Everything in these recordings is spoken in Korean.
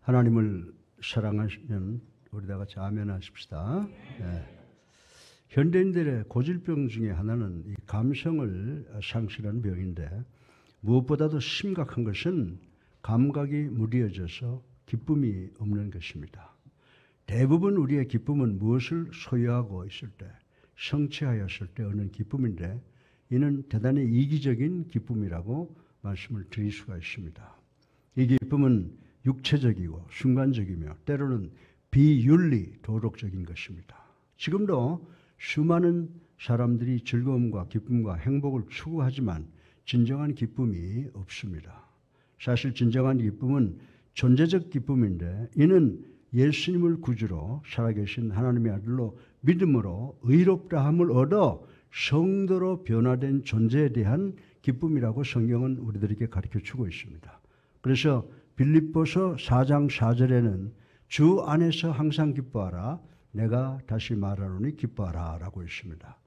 하나님을 사랑하시면 우리 다 같이 아멘 하십시다. 네. 현대인들의 고질병 중에 하나는 이 감성을 상실하는 병인데, 무엇보다도 심각한 것은 감각이 무뎌져서 기쁨이 없는 것입니다. 대부분 우리의 기쁨은 무엇을 소유하고 있을 때, 성취하였을 때 얻는 기쁨인데, 이는 대단히 이기적인 기쁨이라고 말씀을 드릴 수가 있습니다. 이 기쁨은 육체적이고 순간적이며 때로는 비윤리 도덕적인 것입니다. 지금도 수많은 사람들이 즐거움과 기쁨과 행복을 추구하지만 진정한 기쁨이 없습니다. 사실 진정한 기쁨은 존재적 기쁨인데, 이는 예수님을 구주로 살아계신 하나님의 아들로 믿음으로 의롭다함을 얻어 성도로 변화된 존재에 대한 기쁨이라고 성경은 우리들에게 가르쳐주고 있습니다. 그래서 빌립보서 4장 4절에는 주 안에서 항상 기뻐하라, 내가 다시 말하노니 기뻐하라 라고 있습니다.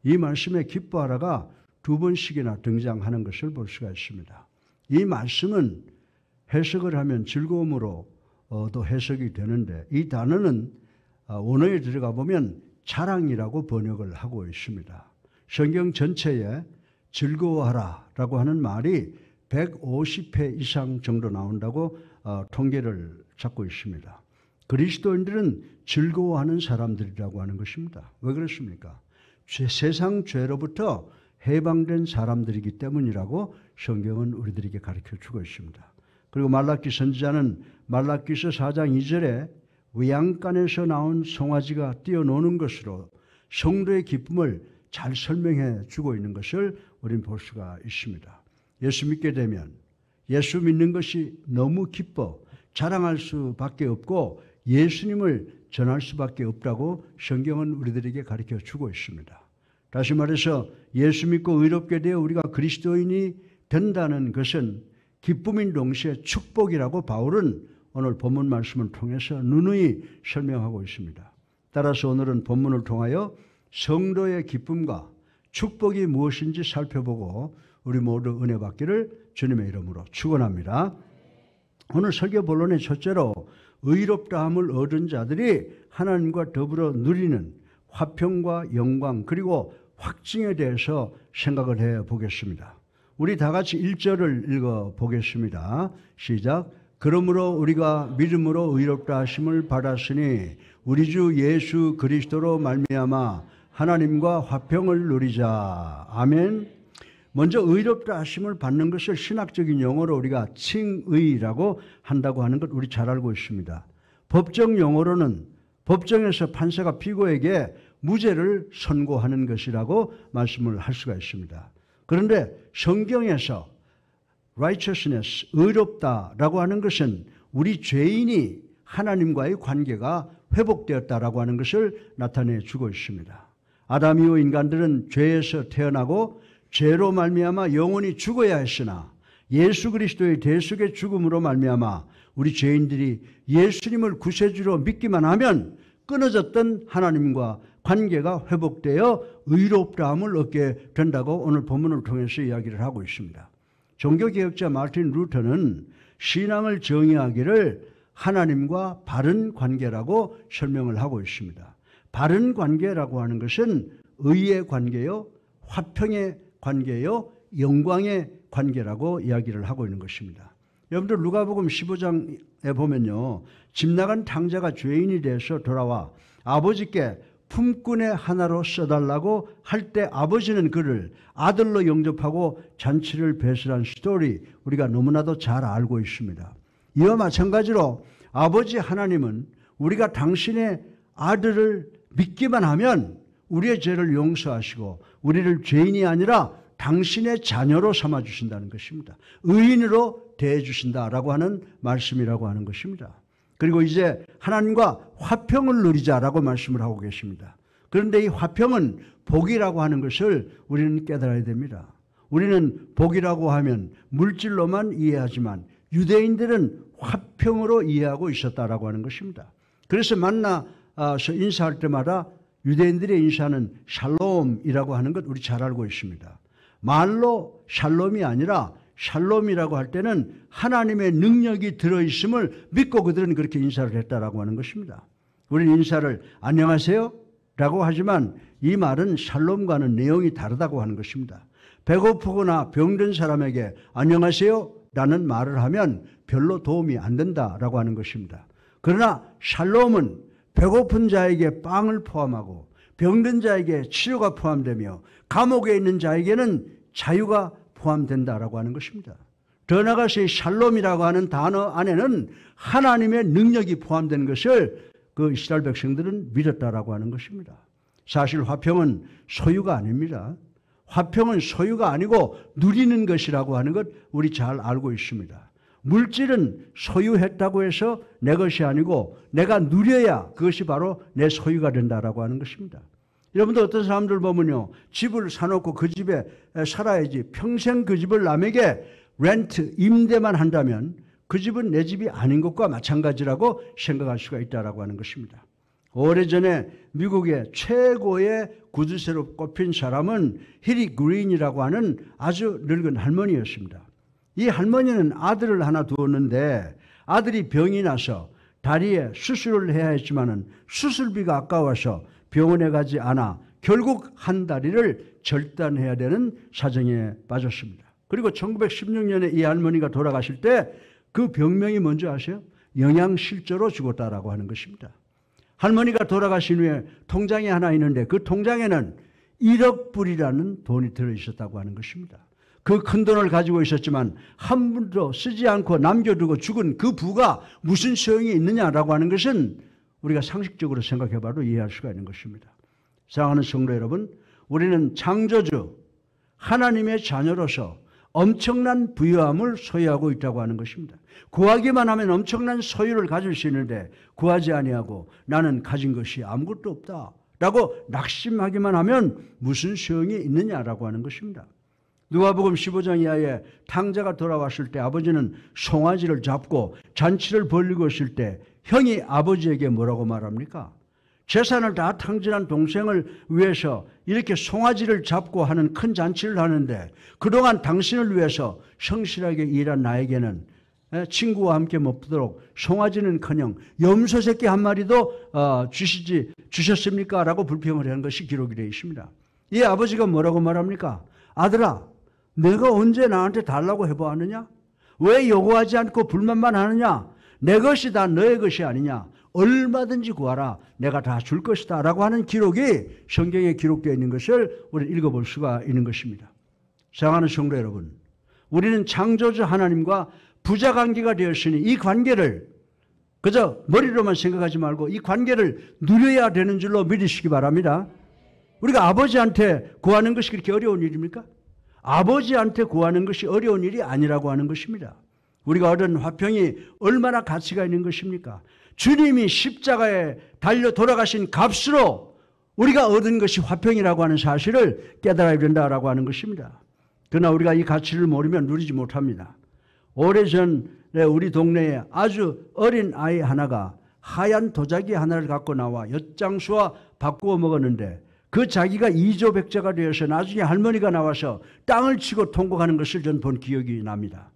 이 말씀에 기뻐하라가 2번씩이나 등장하는 것을 볼 수가 있습니다. 이 말씀은 해석을 하면 즐거움으로도 해석이 되는데, 이 단어는 원어에 들어가 보면 자랑이라고 번역을 하고 있습니다. 성경 전체에 즐거워하라 라고 하는 말이 150회 이상 정도 나온다고 통계를 잡고 있습니다. 그리스도인들은 즐거워하는 사람들이라고 하는 것입니다. 왜 그렇습니까? 세상 죄로부터 해방된 사람들이기 때문이라고 성경은 우리들에게 가르쳐주고 있습니다. 그리고 말라기 선지자는 말라기서 4장 2절에 외양간에서 나온 송아지가 뛰어노는 것으로 성도의 기쁨을 잘 설명해 주고 있는 것을 우리는 볼 수가 있습니다. 예수 믿게 되면 예수 믿는 것이 너무 기뻐 자랑할 수밖에 없고 예수님을 전할 수밖에 없다고 성경은 우리들에게 가르쳐 주고 있습니다. 다시 말해서 예수 믿고 의롭게 되어 우리가 그리스도인이 된다는 것은 기쁨인 동시에 축복이라고 바울은 오늘 본문 말씀을 통해서 누누이 설명하고 있습니다. 따라서 오늘은 본문을 통하여 성도의 기쁨과 축복이 무엇인지 살펴보고 우리 모두 은혜 받기를 주님의 이름으로 축원합니다. 오늘 설교 본론의 첫째로 의롭다함을 얻은 자들이 하나님과 더불어 누리는 화평과 영광 그리고 확증에 대해서 생각을 해 보겠습니다. 우리 다 같이 1절을 읽어 보겠습니다. 시작. 그러므로 우리가 믿음으로 의롭다 하심을 받았으니 우리 주 예수 그리스도로 말미암아 하나님과 화평을 누리자. 아멘. 먼저 의롭다 하심을 받는 것을 신학적인 용어로 우리가 칭의라고 한다고 하는 것 우리 잘 알고 있습니다. 법정 용어로는 법정에서 판사가 피고에게 무죄를 선고하는 것이라고 말씀을 할 수가 있습니다. 그런데 성경에서 righteousness, 의롭다라고 하는 것은 우리 죄인이 하나님과의 관계가 회복되었다라고 하는 것을 나타내 주고 있습니다. 아담 이후 인간들은 죄에서 태어나고 죄로 말미암아 영원히 죽어야 했으나 예수 그리스도의 대속의 죽음으로 말미암아 우리 죄인들이 예수님을 구세주로 믿기만 하면 끊어졌던 하나님과 관계가 회복되어 의롭다함을 얻게 된다고 오늘 본문을 통해서 이야기를 하고 있습니다. 종교개혁자 마틴 루터는 신앙을 정의하기를 하나님과 바른 관계라고 설명을 하고 있습니다. 바른 관계라고 하는 것은 의의 관계요, 화평의 관계요, 영광의 관계라고 이야기를 하고 있는 것입니다. 여러분들 누가복음 15장에 보면요, 집 나간 탕자가 죄인이 돼서 돌아와 아버지께 품꾼의 하나로 써달라고 할 때 아버지는 그를 아들로 영접하고 잔치를 배설한 스토리 우리가 너무나도 잘 알고 있습니다. 이와 마찬가지로 아버지 하나님은 우리가 당신의 아들을 믿기만 하면 우리의 죄를 용서하시고 우리를 죄인이 아니라 당신의 자녀로 삼아주신다는 것입니다. 의인으로 대해주신다라고 하는 말씀이라고 하는 것입니다. 그리고 이제 하나님과 화평을 누리자라고 말씀을 하고 계십니다. 그런데 이 화평은 복이라고 하는 것을 우리는 깨달아야 됩니다. 우리는 복이라고 하면 물질로만 이해하지만 유대인들은 화평으로 이해하고 있었다라고 하는 것입니다. 그래서 만나서 인사할 때마다 유대인들의 인사는 샬롬이라고 하는 것 우리 잘 알고 있습니다. 말로 샬롬이 아니라 샬롬이라고 할 때는 하나님의 능력이 들어있음을 믿고 그들은 그렇게 인사를 했다라고 하는 것입니다. 우리는 인사를 안녕하세요 라고 하지만 이 말은 샬롬과는 내용이 다르다고 하는 것입니다. 배고프거나 병든 사람에게 안녕하세요 라는 말을 하면 별로 도움이 안 된다라고 하는 것입니다. 그러나 샬롬은 배고픈 자에게 빵을 포함하고 병든 자에게 치료가 포함되며 감옥에 있는 자에게는 자유가 포함된다라고 하는 것입니다. 더 나아가서 샬롬이라고 하는 단어 안에는 하나님의 능력이 포함된 것을 그 이스라엘 백성들은 믿었다라고 하는 것입니다. 사실 화평은 소유가 아닙니다. 화평은 소유가 아니고 누리는 것이라고 하는 것 우리 잘 알고 있습니다. 물질은 소유했다고 해서 내 것이 아니고 내가 누려야 그것이 바로 내 소유가 된다라고 하는 것입니다. 여러분들 어떤 사람들 보면요, 집을 사놓고 그 집에 살아야지 평생 그 집을 남에게 렌트, 임대만 한다면 그 집은 내 집이 아닌 것과 마찬가지라고 생각할 수가 있다라고 하는 것입니다. 오래전에 미국의 최고의 구두쇠로 꼽힌 사람은 힐리 그린이라고 하는 아주 늙은 할머니였습니다. 이 할머니는 아들을 하나 두었는데 아들이 병이 나서 다리에 수술을 해야 했지만은 수술비가 아까워서 병원에 가지 않아 결국 한 다리를 절단해야 되는 사정에 빠졌습니다. 그리고 1916년에 이 할머니가 돌아가실 때 그 병명이 뭔지 아세요? 영양실조로 죽었다라고 하는 것입니다. 할머니가 돌아가신 후에 통장이 하나 있는데 그 통장에는 1억 불이라는 돈이 들어있었다고 하는 것입니다. 그 큰 돈을 가지고 있었지만 한 푼도 쓰지 않고 남겨두고 죽은 그 부가 무슨 소용이 있느냐라고 하는 것은 우리가 상식적으로 생각해 봐도 이해할 수가 있는 것입니다. 사랑하는 성도 여러분, 우리는 창조주 하나님의 자녀로서 엄청난 부유함을 소유하고 있다고 하는 것입니다. 구하기만 하면 엄청난 소유를 가질 수 있는데 구하지 아니하고 나는 가진 것이 아무것도 없다라고 낙심하기만 하면 무슨 소용이 있느냐라고 하는 것입니다. 누가복음 15장 이하에 탕자가 돌아왔을 때 아버지는 송아지를 잡고 잔치를 벌이고 있을 때 형이 아버지에게 뭐라고 말합니까? 재산을 다 탕진한 동생을 위해서 이렇게 송아지를 잡고 하는 큰 잔치를 하는데 그동안 당신을 위해서 성실하게 일한 나에게는 친구와 함께 먹도록 송아지는커녕 염소 새끼 한 마리도 주셨습니까? 라고 불평을 하는 것이 기록이 되어 있습니다. 이 아버지가 뭐라고 말합니까? 아들아, 내가 언제 나한테 달라고 해보았느냐? 왜 요구하지 않고 불만만 하느냐? 내 것이 다 너의 것이 아니냐? 얼마든지 구하라. 내가 다 줄 것이다. 라고 하는 기록이 성경에 기록되어 있는 것을 우리는 읽어볼 수가 있는 것입니다. 사랑하는 성도 여러분, 우리는 창조주 하나님과 부자 관계가 되었으니 이 관계를 그저 머리로만 생각하지 말고 이 관계를 누려야 되는 줄로 믿으시기 바랍니다. 우리가 아버지한테 구하는 것이 그렇게 어려운 일입니까? 아버지한테 구하는 것이 어려운 일이 아니라고 하는 것입니다. 우리가 얻은 화평이 얼마나 가치가 있는 것입니까? 주님이 십자가에 달려 돌아가신 값으로 우리가 얻은 것이 화평이라고 하는 사실을 깨달아야 된다라고 하는 것입니다. 그러나 우리가 이 가치를 모르면 누리지 못합니다. 오래전에 우리 동네에 아주 어린 아이 하나가 하얀 도자기 하나를 갖고 나와 엿장수와 바꾸어 먹었는데 그 자기가 이조백자가 되어서 나중에 할머니가 나와서 땅을 치고 통곡하는 것을 전 본 기억이 납니다.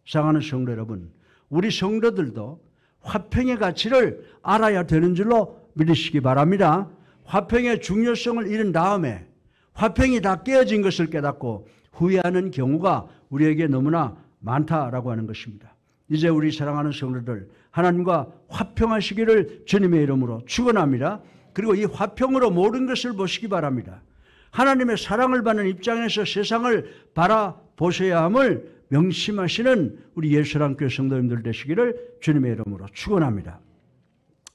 사랑하는 성도 여러분, 우리 성도들도 화평의 가치를 알아야 되는 줄로 믿으시기 바랍니다. 화평의 중요성을 잃은 다음에 화평이 다 깨어진 것을 깨닫고 후회하는 경우가 우리에게 너무나 많다라고 하는 것입니다. 이제 우리 사랑하는 성도들, 하나님과 화평하시기를 주님의 이름으로 축원합니다. 그리고 이 화평으로 모든 것을 보시기 바랍니다. 하나님의 사랑을 받는 입장에서 세상을 바라보셔야 함을 명심하시는 우리 예수랑교회 성도님들 되시기를 주님의 이름으로 축원합니다.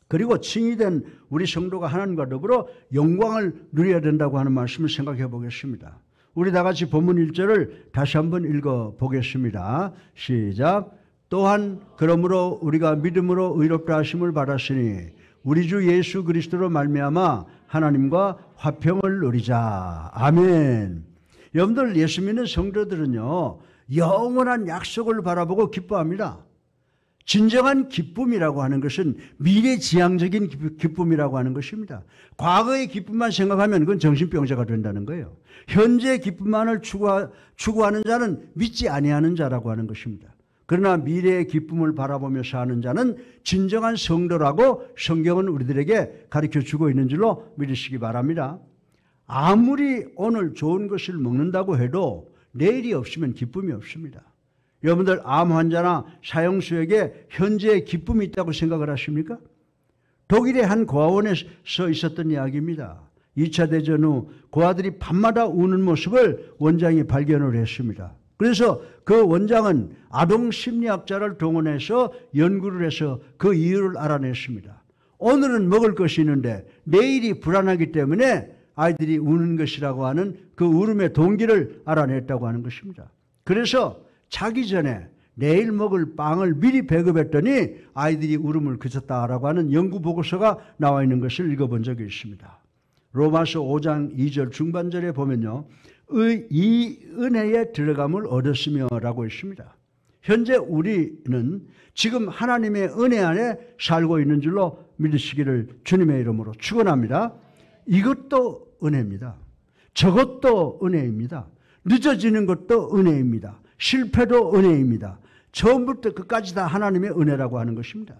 그리고 칭의된 우리 성도가 하나님과 더불어 영광을 누려야 된다고 하는 말씀을 생각해 보겠습니다. 우리 다 같이 본문 1절을 다시 한번 읽어보겠습니다. 시작. 또한 그러므로 우리가 믿음으로 의롭다 하심을 받았으니 우리 주 예수 그리스도로 말미암아 하나님과 화평을 누리자. 아멘. 여러분들 예수 믿는 성도들은요 영원한 약속을 바라보고 기뻐합니다. 진정한 기쁨이라고 하는 것은 미래지향적인 기쁨이라고 하는 것입니다. 과거의 기쁨만 생각하면 그건 정신병자가 된다는 거예요. 현재의 기쁨만을 추구하는 자는 믿지 아니하는 자라고 하는 것입니다. 그러나 미래의 기쁨을 바라보며 사는 자는 진정한 성도라고 성경은 우리들에게 가르쳐주고 있는 줄로 믿으시기 바랍니다. 아무리 오늘 좋은 것을 먹는다고 해도 내일이 없으면 기쁨이 없습니다. 여러분들 암 환자나 사형수에게 현재의 기쁨이 있다고 생각을 하십니까? 독일의 한 고아원에서 있었던 이야기입니다. 2차 대전 후 고아들이 밤마다 우는 모습을 원장이 발견을 했습니다. 그래서 그 원장은 아동 심리학자를 동원해서 연구를 해서 그 이유를 알아냈습니다. 오늘은 먹을 것이 있는데 내일이 불안하기 때문에 아이들이 우는 것이라고 하는 그 울음의 동기를 알아냈다고 하는 것입니다. 그래서 자기 전에 내일 먹을 빵을 미리 배급했더니 아이들이 울음을 그쳤다라고 하는 연구 보고서가 나와 있는 것을 읽어본 적이 있습니다. 로마서 5장 2절 중반절에 보면요. 이 은혜에 들어감을 얻었으며 라고 있습니다. 현재 우리는 지금 하나님의 은혜 안에 살고 있는 줄로 믿으시기를 주님의 이름으로 축원합니다. 이것도 은혜입니다. 저것도 은혜입니다. 늦어지는 것도 은혜입니다. 실패도 은혜입니다. 처음부터 끝까지 다 하나님의 은혜라고 하는 것입니다.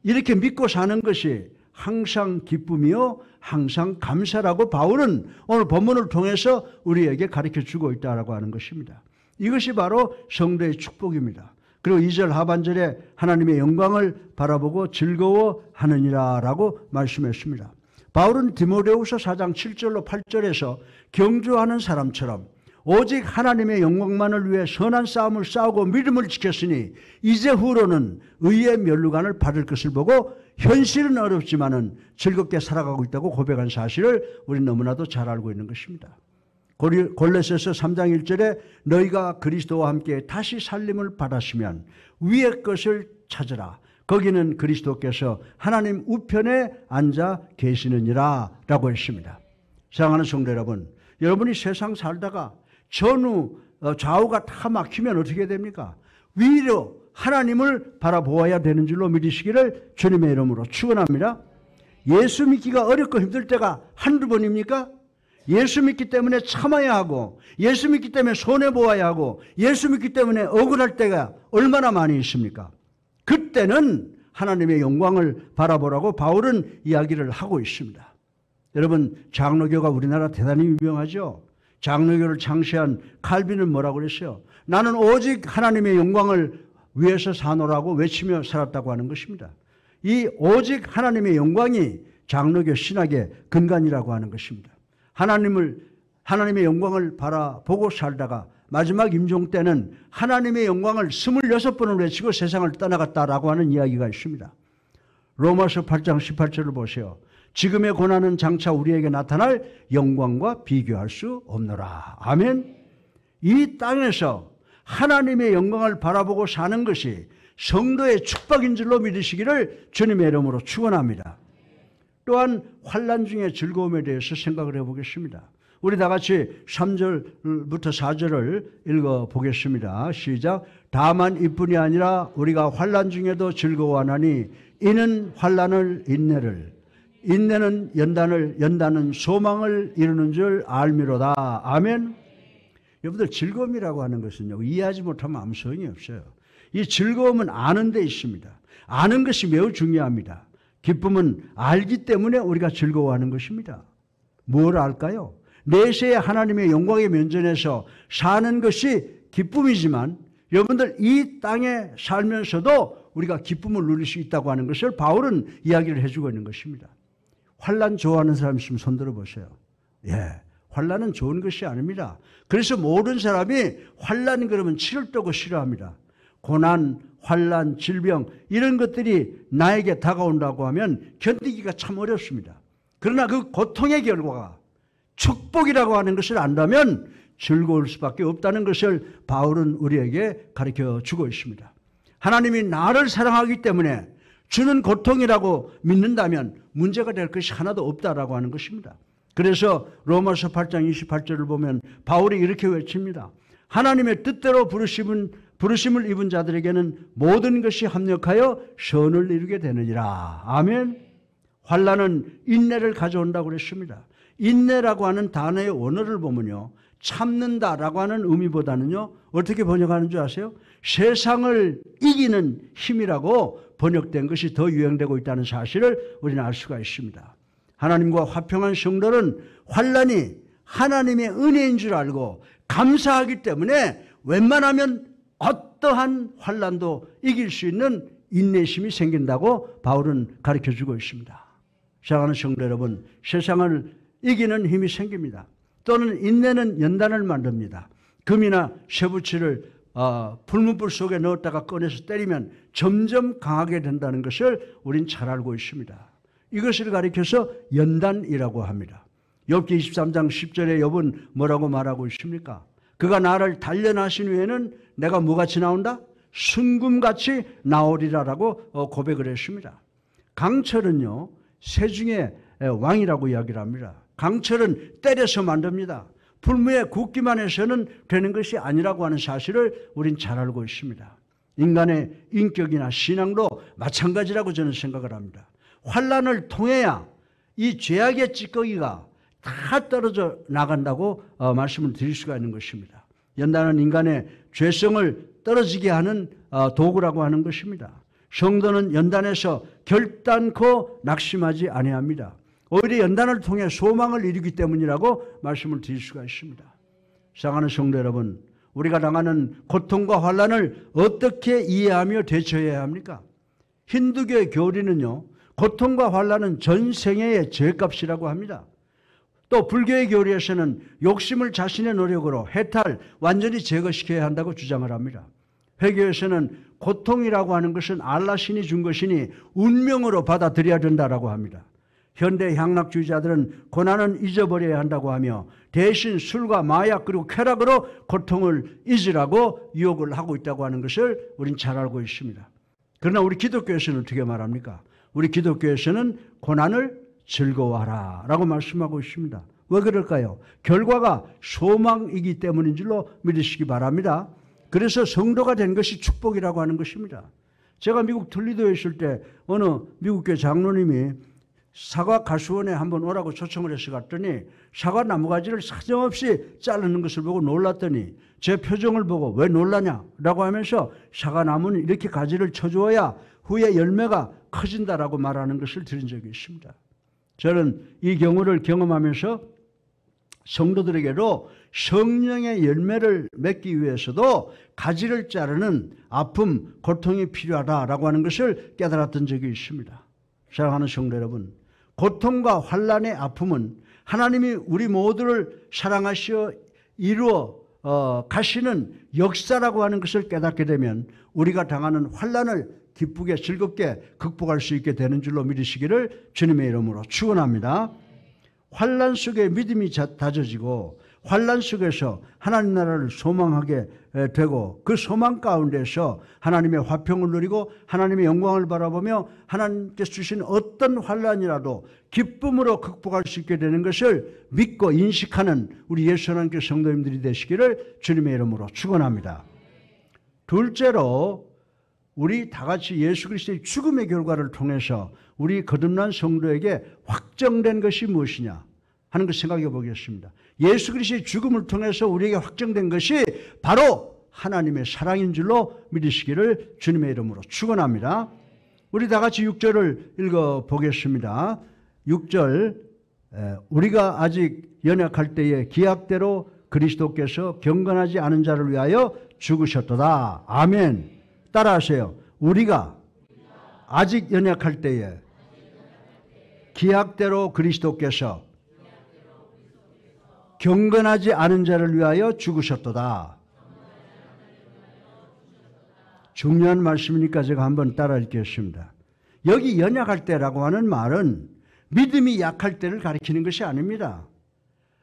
이렇게 믿고 사는 것이 항상 기쁨이요 항상 감사라고 바울은 오늘 본문을 통해서 우리에게 가르쳐주고 있다고 하는 것입니다. 이것이 바로 성도의 축복입니다. 그리고 2절 하반절에 하나님의 영광을 바라보고 즐거워하느니라 라고 말씀했습니다. 바울은 디모데후서 4장 7절로 8절에서 경주하는 사람처럼 오직 하나님의 영광만을 위해 선한 싸움을 싸우고 믿음을 지켰으니 이제 후로는 의의 면류관을 받을 것을 보고 현실은 어렵지만은 즐겁게 살아가고 있다고 고백한 사실을 우리는 너무나도 잘 알고 있는 것입니다. 골로새서 3장 1절에 너희가 그리스도와 함께 다시 살림을 받았으면 위의 것을 찾으라. 거기는 그리스도께서 하나님 우편에 앉아 계시느니라 라고 했습니다. 사랑하는 성도 여러분, 여러분이 세상 살다가 전후 좌우가 다 막히면 어떻게 됩니까? 위로 하나님을 바라보아야 되는 줄로 믿으시기를 주님의 이름으로 축원합니다. 예수 믿기가 어렵고 힘들 때가 한두 번입니까? 예수 믿기 때문에 참아야 하고 예수 믿기 때문에 손해보아야 하고 예수 믿기 때문에 억울할 때가 얼마나 많이 있습니까? 그때는 하나님의 영광을 바라보라고 바울은 이야기를 하고 있습니다. 여러분, 장로교가 우리나라 대단히 유명하죠. 장로교를 창시한 칼빈은 뭐라고 그랬어요? 나는 오직 하나님의 영광을 위해서 사노라고 외치며 살았다고 하는 것입니다. 이 오직 하나님의 영광이 장로교 신학의 근간이라고 하는 것입니다. 하나님의 영광을 바라보고 살다가 마지막 임종 때는 하나님의 영광을 26번을 외치고 세상을 떠나갔다라고 하는 이야기가 있습니다. 로마서 8장 18절을 보세요. 지금의 고난은 장차 우리에게 나타날 영광과 비교할 수 없노라. 아멘. 이 땅에서 하나님의 영광을 바라보고 사는 것이 성도의 축복인 줄로 믿으시기를 주님의 이름으로 축원합니다. 또한 환난 중의 즐거움에 대해서 생각을 해보겠습니다. 우리 다 같이 3절부터 4절을 읽어보겠습니다. 시작. 다만 이뿐이 아니라 우리가 환난 중에도 즐거워하나니 이는 환난을 인내는 연단을 연단은 소망을 이루는 줄 알미로다. 아멘. 여러분들, 즐거움이라고 하는 것은요, 이해하지 못하면 아무 소용이 없어요. 이 즐거움은 아는 데 있습니다. 아는 것이 매우 중요합니다. 기쁨은 알기 때문에 우리가 즐거워하는 것입니다. 뭘 알까요? 내세의 하나님의 영광의 면전에서 사는 것이 기쁨이지만 여러분들, 이 땅에 살면서도 우리가 기쁨을 누릴 수 있다고 하는 것을 바울은 이야기를 해주고 있는 것입니다. 환난 좋아하는 사람 있으면 손 들어보세요. 예, 환난은 좋은 것이 아닙니다. 그래서 모든 사람이 환난 그러면 치를 떠고 싫어합니다. 고난, 환난, 질병 이런 것들이 나에게 다가온다고 하면 견디기가 참 어렵습니다. 그러나 그 고통의 결과가 축복이라고 하는 것을 안다면 즐거울 수밖에 없다는 것을 바울은 우리에게 가르쳐 주고 있습니다. 하나님이 나를 사랑하기 때문에 주는 고통이라고 믿는다면 문제가 될 것이 하나도 없다라고 하는 것입니다. 그래서 로마서 8장 28절을 보면 바울이 이렇게 외칩니다. 하나님의 뜻대로 부르심은 부르심을 입은 자들에게는 모든 것이 합력하여 선을 이루게 되느니라. 아멘. 환난은 인내를 가져온다고 그랬습니다. 인내라고 하는 단어의 원어를 보면요, 참는다라고 하는 의미보다는요, 어떻게 번역하는 줄 아세요? 세상을 이기는 힘이라고 번역된 것이 더 유행되고 있다는 사실을 우리는 알 수가 있습니다. 하나님과 화평한 성도는 환난이 하나님의 은혜인 줄 알고 감사하기 때문에 웬만하면 어떠한 환난도 이길 수 있는 인내심이 생긴다고 바울은 가르쳐주고 있습니다. 사랑하는 성도 여러분, 세상을 이기는 힘이 생깁니다. 또는 인내는 연단을 만듭니다. 금이나 쇠붙이를 불문불 속에 넣었다가 꺼내서 때리면 점점 강하게 된다는 것을 우린 잘 알고 있습니다. 이것을 가리켜서 연단이라고 합니다. 욥기 23장 10절에 욥은 뭐라고 말하고 있습니까? 그가 나를 단련하신 후에는 내가 뭐같이 나온다? 순금같이 나오리라라고 고백을 했습니다. 강철은요, 새 중에 왕이라고 이야기를 합니다. 강철은 때려서 만듭니다. 불무에 굽기만 해서는 되는 것이 아니라고 하는 사실을 우린 잘 알고 있습니다. 인간의 인격이나 신앙도 마찬가지라고 저는 생각을 합니다. 환난을 통해야 이 죄악의 찌꺼기가 다 떨어져 나간다고 말씀을 드릴 수가 있는 것입니다. 연단은 인간의 죄성을 떨어지게 하는 도구라고 하는 것입니다. 성도는 연단에서 결단코 낙심하지 아니합니다. 오히려 연단을 통해 소망을 이루기 때문이라고 말씀을 드릴 수가 있습니다. 사랑하는 성도 여러분, 우리가 당하는 고통과 환난을 어떻게 이해하며 대처해야 합니까? 힌두교의 교리는요, 고통과 환난은 전생애의 죄값이라고 합니다. 또 불교의 교리에서는 욕심을 자신의 노력으로 해탈, 완전히 제거시켜야 한다고 주장을 합니다. 회교에서는 고통이라고 하는 것은 알라신이 준 것이니 운명으로 받아들여야 된다고 합니다. 현대 향락주의자들은 고난은 잊어버려야 한다고 하며 대신 술과 마약 그리고 쾌락으로 고통을 잊으라고 유혹을 하고 있다고 하는 것을 우린 잘 알고 있습니다. 그러나 우리 기독교에서는 어떻게 말합니까? 우리 기독교에서는 고난을 즐거워하라 라고 말씀하고 있습니다. 왜 그럴까요? 결과가 소망이기 때문인 줄로 믿으시기 바랍니다. 그래서 성도가 된 것이 축복이라고 하는 것입니다. 제가 미국 툴리도에 있을 때 어느 미국교회 장로님이 사과 가수원에 한번 오라고 초청을 해서 갔더니 사과 나무가지를 사정없이 자르는 것을 보고 놀랐더니 제 표정을 보고 왜 놀라냐라고 하면서 사과나무는 이렇게 가지를 쳐주어야 후에 열매가 커진다라고 말하는 것을 들은 적이 있습니다. 저는 이 경우를 경험하면서 성도들에게도 성령의 열매를 맺기 위해서도 가지를 자르는 아픔, 고통이 필요하다라고 하는 것을 깨달았던 적이 있습니다. 사랑하는 성도 여러분, 고통과 환난의 아픔은 하나님이 우리 모두를 사랑하시어 이루어 가시는 역사라고 하는 것을 깨닫게 되면 우리가 당하는 환난을 기쁘게 즐겁게 극복할 수 있게 되는 줄로 믿으시기를 주님의 이름으로 축원합니다. 환난 속에 믿음이 다져지고 환난 속에서 하나님 나라를 소망하게 되고 그 소망 가운데서 하나님의 화평을 누리고 하나님의 영광을 바라보며 하나님께서 주신 어떤 환난이라도 기쁨으로 극복할 수 있게 되는 것을 믿고 인식하는 우리 예수 하나님께 성도님들이 되시기를 주님의 이름으로 축원합니다. 둘째로 우리 다 같이 예수 그리스도의 죽음의 결과를 통해서 우리 거듭난 성도에게 확정된 것이 무엇이냐 하는 것을 생각해 보겠습니다. 예수 그리스도의 죽음을 통해서 우리에게 확정된 것이 바로 하나님의 사랑인 줄로 믿으시기를 주님의 이름으로 축원합니다. 우리 다 같이 6절을 읽어 보겠습니다. 6절, 우리가 아직 연약할 때에 기약대로 그리스도께서 경건하지 않은 자를 위하여 죽으셨도다. 아멘. 따라하세요. 우리가 아직 연약할 때에 기약대로 그리스도께서 경건하지 않은 자를 위하여 죽으셨도다. 중요한 말씀이니까 제가 한번 따라 읽겠습니다. 여기 연약할 때라고 하는 말은 믿음이 약할 때를 가리키는 것이 아닙니다.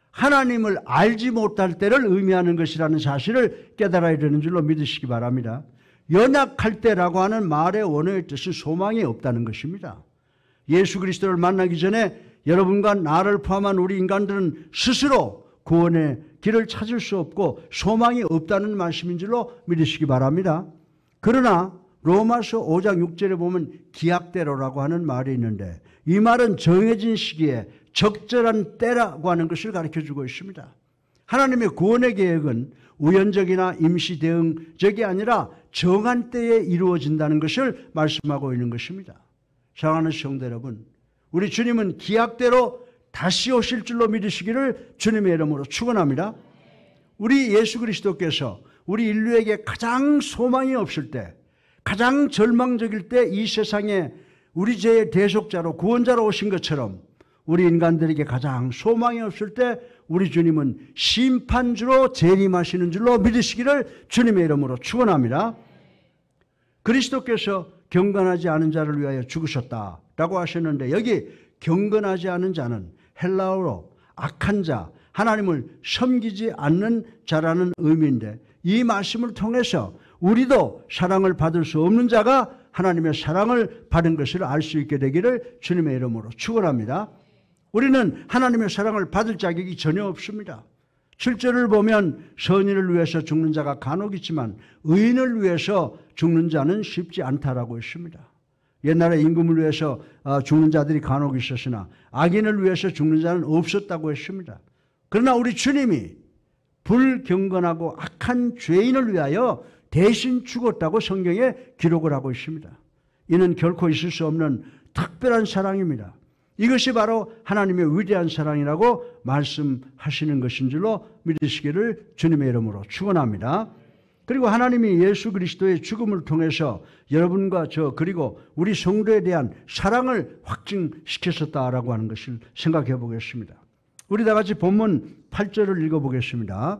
하나님을 알지 못할 때를 의미하는 것이라는 사실을 깨달아야 되는 줄로 믿으시기 바랍니다. 연약할 때라고 하는 말의 원어의 뜻은 소망이 없다는 것입니다. 예수 그리스도를 만나기 전에 여러분과 나를 포함한 우리 인간들은 스스로 구원의 길을 찾을 수 없고 소망이 없다는 말씀인 줄로 믿으시기 바랍니다. 그러나 로마서 5장 6절에 보면 기약대로라고 하는 말이 있는데 이 말은 정해진 시기에 적절한 때라고 하는 것을 가르쳐주고 있습니다. 하나님의 구원의 계획은 우연적이나 임시 대응적이 아니라 정한 때에 이루어진다는 것을 말씀하고 있는 것입니다. 사랑하는 성도 여러분, 우리 주님은 기약대로 다시 오실 줄로 믿으시기를 주님의 이름으로 축원합니다. 우리 예수 그리스도께서 우리 인류에게 가장 소망이 없을 때, 가장 절망적일 때 이 세상에 우리 죄의 대속자로 구원자로 오신 것처럼 우리 인간들에게 가장 소망이 없을 때 우리 주님은 심판주로 재림하시는 줄로 믿으시기를 주님의 이름으로 축원합니다. 그리스도께서 경건하지 않은 자를 위하여 죽으셨다라고 하셨는데 여기 경건하지 않은 자는 헬라어로 악한 자, 하나님을 섬기지 않는 자라는 의미인데 이 말씀을 통해서 우리도 사랑을 받을 수 없는 자가 하나님의 사랑을 받은 것을 알 수 있게 되기를 주님의 이름으로 축원합니다. 우리는 하나님의 사랑을 받을 자격이 전혀 없습니다. 7절을 보면 선인을 위해서 죽는 자가 간혹 있지만 의인을 위해서 죽는 자는 쉽지 않다라고 했습니다. 옛날에 임금을 위해서 죽는 자들이 간혹 있었으나 악인을 위해서 죽는 자는 없었다고 했습니다. 그러나 우리 주님이 불경건하고 악한 죄인을 위하여 대신 죽었다고 성경에 기록을 하고 있습니다. 이는 결코 있을 수 없는 특별한 사랑입니다. 이것이 바로 하나님의 위대한 사랑이라고 말씀하시는 것인 줄로 믿으시기를 주님의 이름으로 축원합니다. 그리고 하나님이 예수 그리스도의 죽음을 통해서 여러분과 저 그리고 우리 성도에 대한 사랑을 확증시켰었다라고 하는 것을 생각해 보겠습니다. 우리 다 같이 본문 8절을 읽어보겠습니다.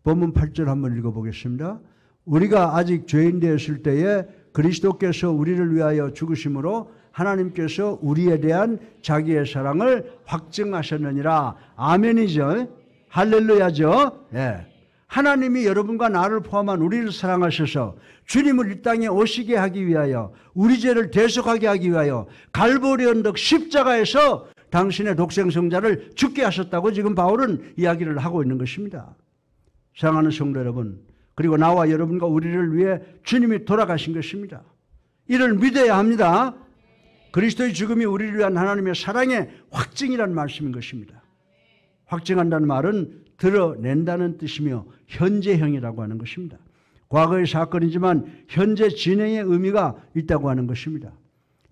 본문 8절 한번 읽어보겠습니다. 우리가 아직 죄인 되었을 때에 그리스도께서 우리를 위하여 죽으심으로 하나님께서 우리에 대한 자기의 사랑을 확증하셨느니라. 아멘이죠. 할렐루야죠. 예. 하나님이 여러분과 나를 포함한 우리를 사랑하셔서 주님을 이 땅에 오시게 하기 위하여 우리 죄를 대속하게 하기 위하여 갈보리 언덕 십자가에서 당신의 독생성자를 죽게 하셨다고 지금 바울은 이야기를 하고 있는 것입니다. 사랑하는 성도 여러분, 그리고 나와 여러분과 우리를 위해 주님이 돌아가신 것입니다. 이를 믿어야 합니다. 그리스도의 죽음이 우리를 위한 하나님의 사랑의 확증이라는 말씀인 것입니다. 확증한다는 말은 드러낸다는 뜻이며 현재형이라고 하는 것입니다. 과거의 사건이지만 현재 진행의 의미가 있다고 하는 것입니다.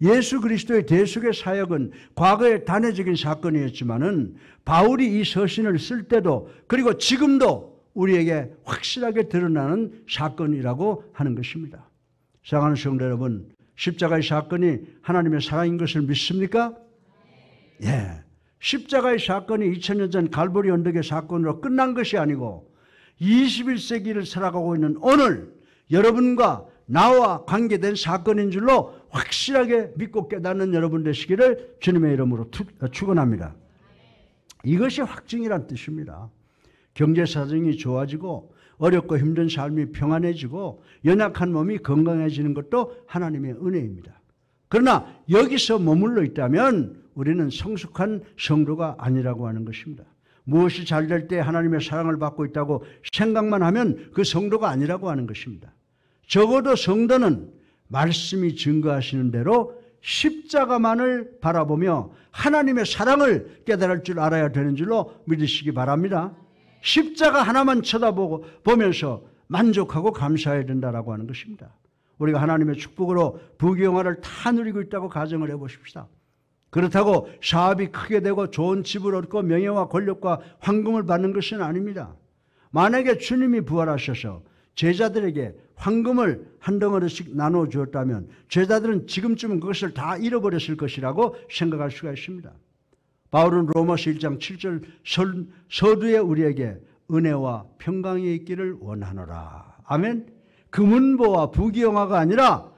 예수 그리스도의 대속의 사역은 과거의 단회적인 사건이었지만은 바울이 이 서신을 쓸 때도 그리고 지금도 우리에게 확실하게 드러나는 사건이라고 하는 것입니다. 사랑하는 성도 여러분, 십자가의 사건이 하나님의 사랑인 것을 믿습니까? 예. 십자가의 사건이 2000년 전 갈보리 언덕의 사건으로 끝난 것이 아니고 21세기를 살아가고 있는 오늘 여러분과 나와 관계된 사건인 줄로 확실하게 믿고 깨닫는 여러분 되시기를 주님의 이름으로 축원합니다. 이것이 확증이란 뜻입니다. 경제 사정이 좋아지고 어렵고 힘든 삶이 평안해지고 연약한 몸이 건강해지는 것도 하나님의 은혜입니다. 그러나 여기서 머물러 있다면 우리는 성숙한 성도가 아니라고 하는 것입니다. 무엇이 잘 될 때 하나님의 사랑을 받고 있다고 생각만 하면 그 성도가 아니라고 하는 것입니다. 적어도 성도는 말씀이 증거하시는 대로 십자가만을 바라보며 하나님의 사랑을 깨달을 줄 알아야 되는 줄로 믿으시기 바랍니다. 십자가 하나만 쳐다보면서 만족하고 감사해야 된다라고 하는 것입니다. 우리가 하나님의 축복으로 부귀영화를 다 누리고 있다고 가정을 해보십시다. 그렇다고 사업이 크게 되고 좋은 집을 얻고 명예와 권력과 황금을 받는 것은 아닙니다. 만약에 주님이 부활하셔서 제자들에게 황금을 한 덩어리씩 나눠 주었다면 제자들은 지금쯤은 그것을 다 잃어버렸을 것이라고 생각할 수가 있습니다. 바울은 로마서 1장 7절 서두에 우리에게 은혜와 평강이 있기를 원하노라. 아멘. 금은보와 부귀영화가 아니라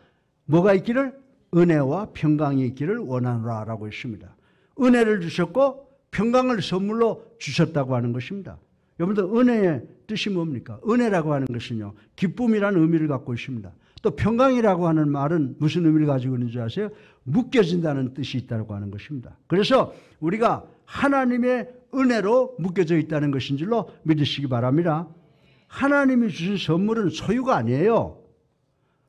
뭐가 있기를? 은혜와 평강이 있기를 원하노라 라고 했습니다. 은혜를 주셨고 평강을 선물로 주셨다고 하는 것입니다. 여러분들 은혜의 뜻이 뭡니까? 은혜라고 하는 것은요, 기쁨이라는 의미를 갖고 있습니다. 또 평강이라고 하는 말은 무슨 의미를 가지고 있는지 아세요? 묶여진다는 뜻이 있다고 하는 것입니다. 그래서 우리가 하나님의 은혜로 묶여져 있다는 것인 줄로 믿으시기 바랍니다. 하나님이 주신 선물은 소유가 아니에요.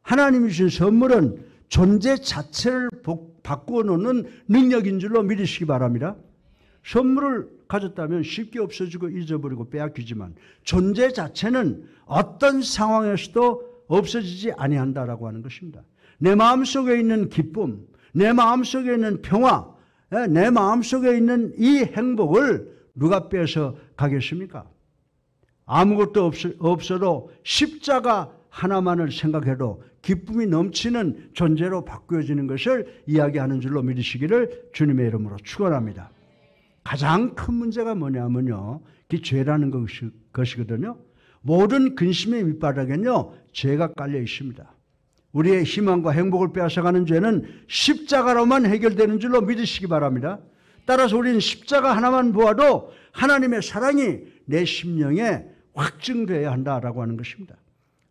하나님이 주신 선물은 존재 자체를 바꾸어 놓는 능력인 줄로 믿으시기 바랍니다. 선물을 가졌다면 쉽게 없어지고 잊어버리고 빼앗기지만 존재 자체는 어떤 상황에서도 없어지지 아니한다라고 하는 것입니다. 내 마음속에 있는 기쁨, 내 마음속에 있는 평화, 내 마음속에 있는 이 행복을 누가 빼서 가겠습니까? 아무것도 없어도 십자가 하나만을 생각해도 기쁨이 넘치는 존재로 바뀌어지는 것을 이야기하는 줄로 믿으시기를 주님의 이름으로 축원합니다. 가장 큰 문제가 뭐냐면요, 그게 죄라는 것이거든요. 모든 근심의 밑바닥에는요, 죄가 깔려 있습니다. 우리의 희망과 행복을 빼앗아가는 죄는 십자가로만 해결되는 줄로 믿으시기 바랍니다. 따라서 우리는 십자가 하나만 보아도 하나님의 사랑이 내 심령에 확증되어야 한다라고 하는 것입니다.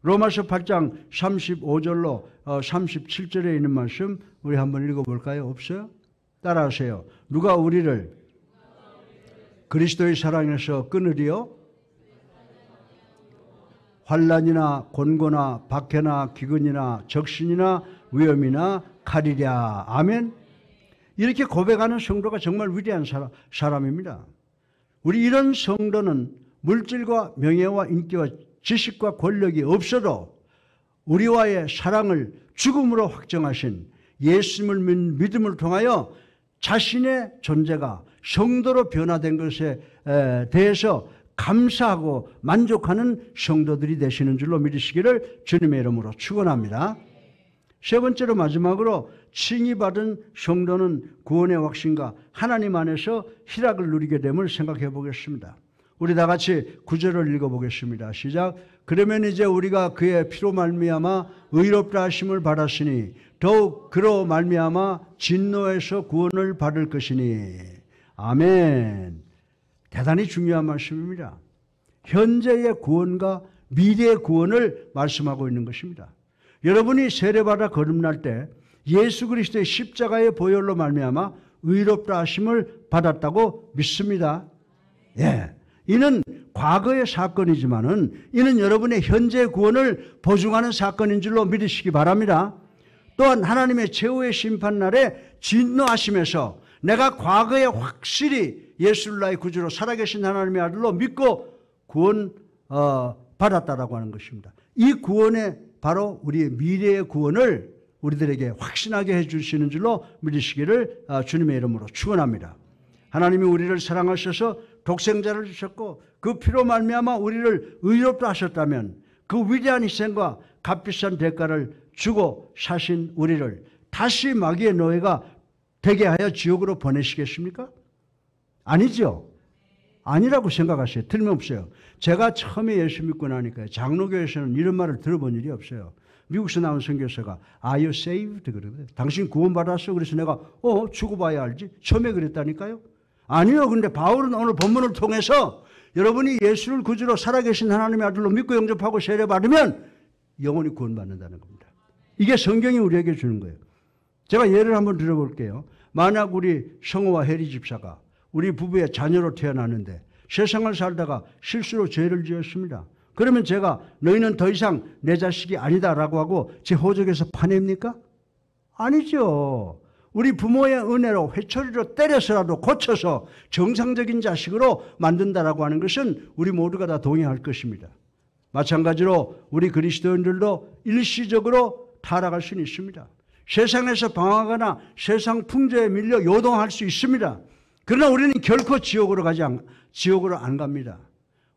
로마서 8장 35절로 37절에 있는 말씀 우리 한번 읽어볼까요? 없어요? 따라하세요. 누가 우리를 그리스도의 사랑에서 끊으리요? 환난이나 곤고나 박해나 기근이나 적신이나 위험이나 칼이랴. 아멘. 이렇게 고백하는 성도가 정말 위대한 사람입니다. 우리 이런 성도는 물질과 명예와 인기와 지식과 권력이 없어도 우리와의 사랑을 죽음으로 확정하신 예수님을 믿음을 통하여 자신의 존재가 성도로 변화된 것에 대해서 감사하고 만족하는 성도들이 되시는 줄로 믿으시기를 주님의 이름으로 축원합니다. 세 번째로 마지막으로 칭의받은 성도는 구원의 확신과 하나님 안에서 희락을 누리게 됨을 생각해 보겠습니다. 우리 다 같이 9절을 읽어보겠습니다. 시작. 그러면 이제 우리가 그의 피로 말미암아 의롭다 하심을 받았으니 더욱 그로 말미암아 진노에서 구원을 받을 것이니. 아멘. 대단히 중요한 말씀입니다. 현재의 구원과 미래의 구원을 말씀하고 있는 것입니다. 여러분이 세례받아 거듭날 때 예수 그리스도의 십자가의 보혈로 말미암아 의롭다 하심을 받았다고 믿습니다. 예. 이는 과거의 사건이지만은 이는 여러분의 현재 구원을 보증하는 사건인 줄로 믿으시기 바랍니다. 또한 하나님의 최후의 심판날에 진노하심에서 내가 과거에 확실히 예수를 나의 구주로 살아계신 하나님의 아들로 믿고 구원 받았다라고 하는 것입니다. 이 구원에 바로 우리의 미래의 구원을 우리들에게 확신하게 해주시는 줄로 믿으시기를 주님의 이름으로 축원합니다. 하나님이 우리를 사랑하셔서 독생자를 주셨고 그 피로 말미암아 우리를 의롭다 하셨다면 그 위대한 희생과 값비싼 대가를 주고 사신 우리를 다시 마귀의 노예가 되게 하여 지옥으로 보내시겠습니까? 아니죠. 아니라고 생각하세요. 틀림없어요. 제가 처음에 예수 믿고 나니까 장로교에서는 이런 말을 들어본 일이 없어요. 미국에서 나온 선교사가 Are you saved? 그러거든요. 당신 구원받았어? 그래서 내가 죽어봐야 알지. 처음에 그랬다니까요. 아니요. 근데 바울은 오늘 본문을 통해서 여러분이 예수를 구주로 살아계신 하나님의 아들로 믿고 영접하고 세례받으면 영원히 구원받는다는 겁니다. 이게 성경이 우리에게 주는 거예요. 제가 예를 한번 들어볼게요. 만약 우리 성호와 혜리 집사가 우리 부부의 자녀로 태어났는데 세상을 살다가 실수로 죄를 지었습니다. 그러면 제가 너희는 더 이상 내 자식이 아니다라고 하고 제 호적에서 파냅니까? 아니죠. 우리 부모의 은혜로 회초리로 때려서라도 고쳐서 정상적인 자식으로 만든다라고 하는 것은 우리 모두가 다 동의할 것입니다. 마찬가지로 우리 그리스도인들도 일시적으로 타락할 수는 있습니다. 세상에서 방황하거나 세상 풍조에 밀려 요동할 수 있습니다. 그러나 우리는 결코 지옥으로 안 갑니다.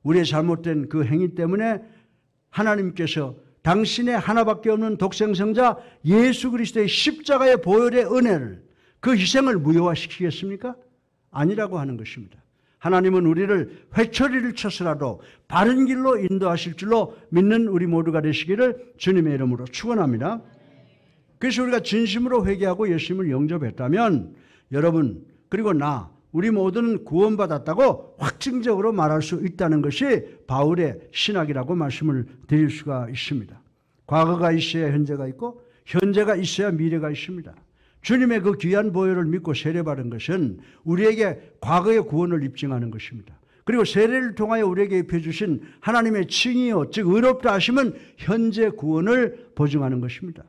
우리의 잘못된 그 행위 때문에 하나님께서 당신의 하나밖에 없는 독생성자 예수 그리스도의 십자가의 보혈의 은혜를 그 희생을 무효화시키겠습니까? 아니라고 하는 것입니다. 하나님은 우리를 회초리를 쳐서라도 바른 길로 인도하실 줄로 믿는 우리 모두가 되시기를 주님의 이름으로 축원합니다. 그래서 우리가 진심으로 회개하고 예수님을 영접했다면 여러분 그리고 우리 모두는 구원받았다고 확증적으로 말할 수 있다는 것이 바울의 신학이라고 말씀을 드릴 수가 있습니다. 과거가 있어야 현재가 있고 현재가 있어야 미래가 있습니다. 주님의 그 귀한 보혈을 믿고 세례받은 것은 우리에게 과거의 구원을 입증하는 것입니다. 그리고 세례를 통하여 우리에게 입혀주신 하나님의 칭의요, 즉 의롭다 하심은 현재 구원을 보증하는 것입니다.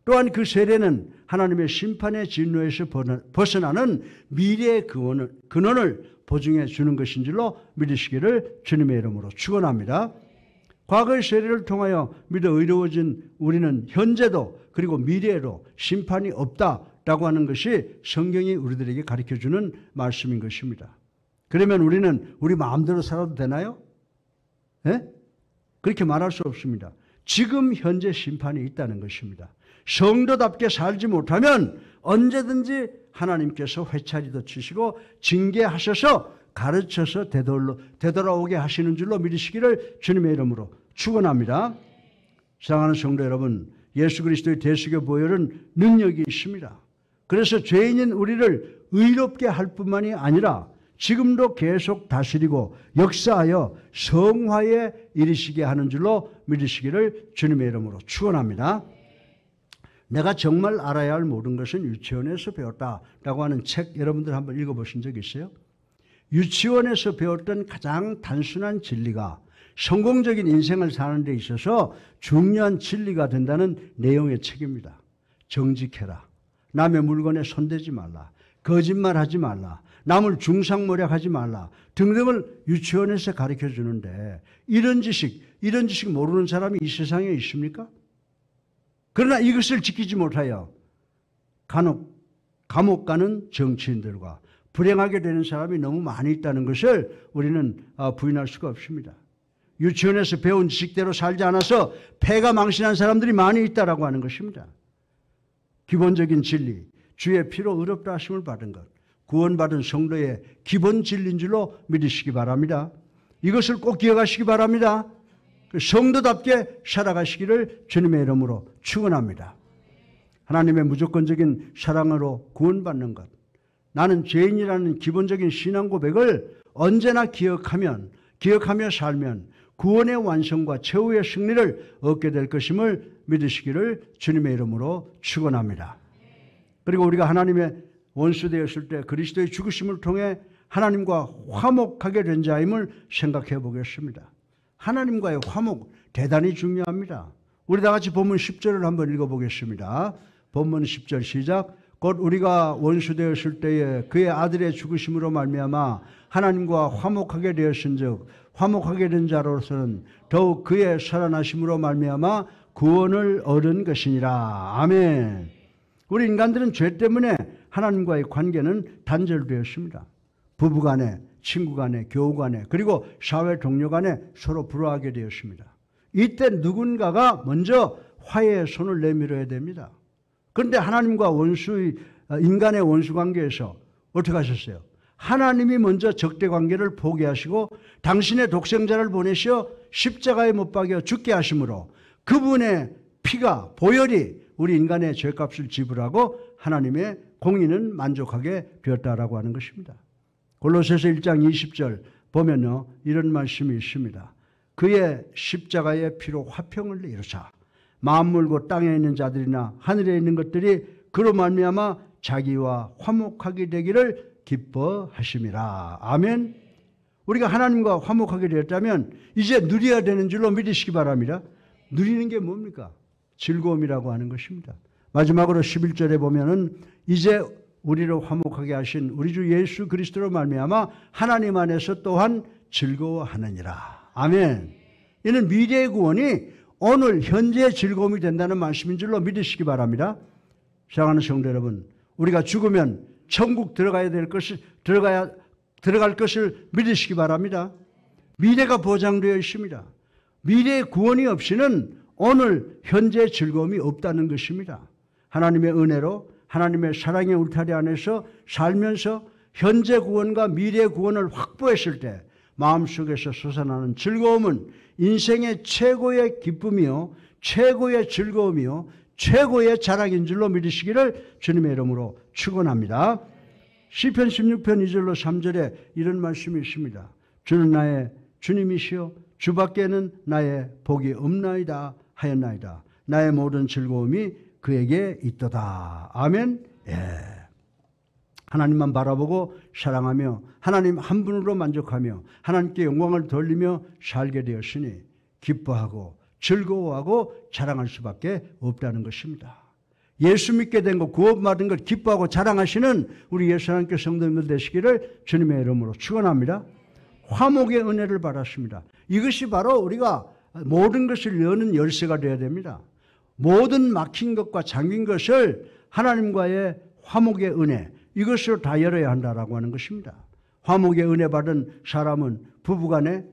또한 그 세례는 하나님의 심판의 진노에서 벗어나는 미래의 근원을 보증해 주는 것인 줄로 믿으시기를 주님의 이름으로 축원합니다. 과거의 세례를 통하여 믿어 의로워진 우리는 현재도 그리고 미래에도 심판이 없다라고 하는 것이 성경이 우리들에게 가르쳐주는 말씀인 것입니다. 그러면 우리는 우리 마음대로 살아도 되나요? 네? 그렇게 말할 수 없습니다. 지금 현재 심판이 있다는 것입니다. 성도답게 살지 못하면 언제든지 하나님께서 회차리도 치시고 징계하셔서 가르쳐서 되돌아오게 하시는 줄로 믿으시기를 주님의 이름으로 축원합니다. 사랑하는 성도 여러분, 예수 그리스도의 대속의 보혈은 능력이 있습니다. 그래서 죄인인 우리를 의롭게 할 뿐만이 아니라 지금도 계속 다스리고 역사하여 성화에 이르시게 하는 줄로 믿으시기를 주님의 이름으로 축원합니다. 내가 정말 알아야 할 모든 것은 유치원에서 배웠다라고 하는 책 여러분들 한번 읽어보신 적 있어요? 유치원에서 배웠던 가장 단순한 진리가 성공적인 인생을 사는 데 있어서 중요한 진리가 된다는 내용의 책입니다. 정직해라. 남의 물건에 손대지 말라. 거짓말하지 말라. 남을 중상모략하지 말라. 등등을 유치원에서 가르쳐 주는데 이런 지식 모르는 사람이 이 세상에 있습니까? 그러나 이것을 지키지 못하여 감옥 가는 정치인들과 불행하게 되는 사람이 너무 많이 있다는 것을 우리는 부인할 수가 없습니다. 유치원에서 배운 지식대로 살지 않아서 폐가 망신한 사람들이 많이 있다라고 하는 것입니다. 기본적인 진리, 주의 피로 의롭다 하심을 받은 것, 구원받은 성도의 기본 진리인 줄로 믿으시기 바랍니다. 이것을 꼭 기억하시기 바랍니다. 성도답게 살아가시기를 주님의 이름으로 축원합니다. 하나님의 무조건적인 사랑으로 구원받는 것, 나는 죄인이라는 기본적인 신앙 고백을 언제나 기억하며 살면 구원의 완성과 최후의 승리를 얻게 될 것임을 믿으시기를 주님의 이름으로 축원합니다. 그리고 우리가 하나님의 원수 되었을 때 그리스도의 죽으심을 통해 하나님과 화목하게 된 자임을 생각해 보겠습니다. 하나님과의 화목 대단히 중요합니다. 우리 다 같이 본문 10절을 한번 읽어보겠습니다. 본문 10절 시작. 곧 우리가 원수 되었을 때에 그의 아들의 죽으심으로 말미암아 하나님과 화목하게 되었은즉 화목하게 된 자로서는 더욱 그의 살아나심으로 말미암아 구원을 얻은 것이니라. 아멘. 우리 인간들은 죄 때문에 하나님과의 관계는 단절되었습니다. 부부간에, 친구간에, 교우간에, 그리고 사회 동료 간에 서로 불화하게 되었습니다. 이때 누군가가 먼저 화해의 손을 내밀어야 됩니다. 그런데 하나님과 인간의 원수 관계에서 어떻게 하셨어요? 하나님이 먼저 적대 관계를 포기하시고 당신의 독생자를 보내시어 십자가에 못 박여 죽게 하심으로 그분의 피가, 보혈이 우리 인간의 죄값을 지불하고 하나님의 공의는 만족하게 되었다라고 하는 것입니다. 골로새서 1장 20절 보면요, 이런 말씀이 있습니다. 그의 십자가의 피로 화평을 이루사 만물고 땅에 있는 자들이나 하늘에 있는 것들이 그로 말미암아 자기와 화목하게 되기를 기뻐하심이라. 아멘. 우리가 하나님과 화목하게 되었다면 이제 누려야 되는 줄로 믿으시기 바랍니다. 누리는 게 뭡니까? 즐거움이라고 하는 것입니다. 마지막으로 11절에 보면은 이제 우리를 화목하게 하신 우리 주 예수 그리스도로 말미암아 하나님 안에서 또한 즐거워하느니라. 아멘. 이는 미래의 구원이 오늘 현재의 즐거움이 된다는 말씀인 줄로 믿으시기 바랍니다. 사랑하는 성도 여러분, 우리가 죽으면 천국 들어갈 것을 믿으시기 바랍니다. 미래가 보장되어 있습니다. 미래의 구원이 없이는 오늘 현재의 즐거움이 없다는 것입니다. 하나님의 은혜로 하나님의 사랑의 울타리 안에서 살면서 현재 구원과 미래 구원을 확보했을 때 마음속에서 솟아나는 즐거움은 인생의 최고의 기쁨이요, 최고의 즐거움이요, 최고의 자랑인 줄로 믿으시기를 주님의 이름으로 축원합니다. 시편 16편 2절로 3절에 이런 말씀이 있습니다. 주는 나의 주님이시여 주밖에는 나의 복이 없나이다 하였나이다. 나의 모든 즐거움이 그에게 있도다. 아멘. 하나님만 바라보고 사랑하며 하나님 한 분으로 만족하며 하나님께 영광을 돌리며 살게 되었으니 기뻐하고 즐거워하고 자랑할 수밖에 없다는 것입니다. 예수 믿게 된 것, 구원받은 것 기뻐하고 자랑하시는 우리 예수 하나님께 성도님들 되시기를 주님의 이름으로 축원합니다. 화목의 은혜를 받았습니다. 이것이 바로 우리가 모든 것을 여는 열쇠가 되어야 됩니다. 모든 막힌 것과 잠긴 것을 하나님과의 화목의 은혜, 이것으로 다 열어야 한다라고 하는 것입니다. 화목의 은혜 받은 사람은 부부간에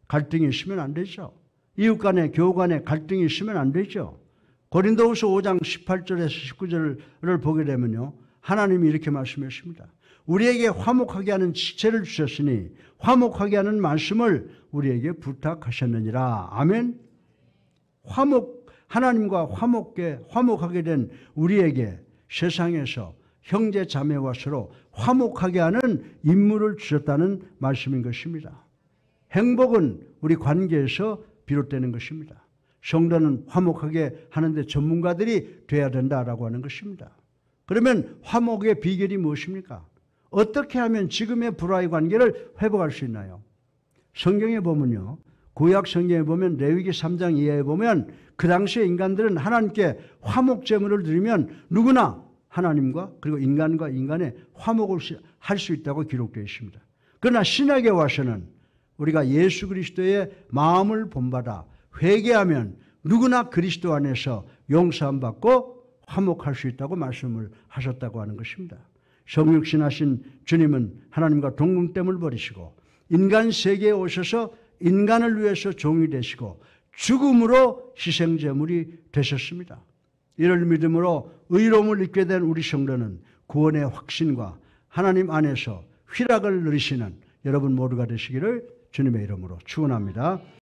갈등이 있으면 안 되죠. 이웃간에 교우 간에 갈등이 있으면 안 되죠. 고린도후서 5장 18절에서 19절을 보게 되면요, 하나님이 이렇게 말씀하십니다. 우리에게 화목하게 하는 지체를 주셨으니 화목하게 하는 말씀을 우리에게 부탁하셨느니라. 아멘. 하나님과 화목하게 된 우리에게 세상에서 형제 자매와 서로 화목하게 하는 임무를 주셨다는 말씀인 것입니다. 행복은 우리 관계에서 비롯되는 것입니다. 성도는 화목하게 하는데 전문가들이 돼야 된다라고 하는 것입니다. 그러면 화목의 비결이 무엇입니까? 어떻게 하면 지금의 불화의 관계를 회복할 수 있나요? 성경에 보면요, 구약 성경에 보면 레위기 3장 이하에 보면 그 당시에 인간들은 하나님께 화목 제물을 드리면 누구나 하나님과 그리고 인간과 인간의 화목을 할 수 있다고 기록되어 있습니다. 그러나 신약에 와서는 우리가 예수 그리스도의 마음을 본받아 회개하면 누구나 그리스도 안에서 용서함 받고 화목할 수 있다고 말씀을 하셨다고 하는 것입니다. 성육신하신 주님은 하나님과 동등됨을 버리시고 인간 세계에 오셔서 인간을 위해서 종이 되시고 죽음으로 희생제물이 되셨습니다. 이를 믿음으로 의로움을 입게 된 우리 성도는 구원의 확신과 하나님 안에서 희락을 누리시는 여러분 모두가 되시기를 주님의 이름으로 축원합니다.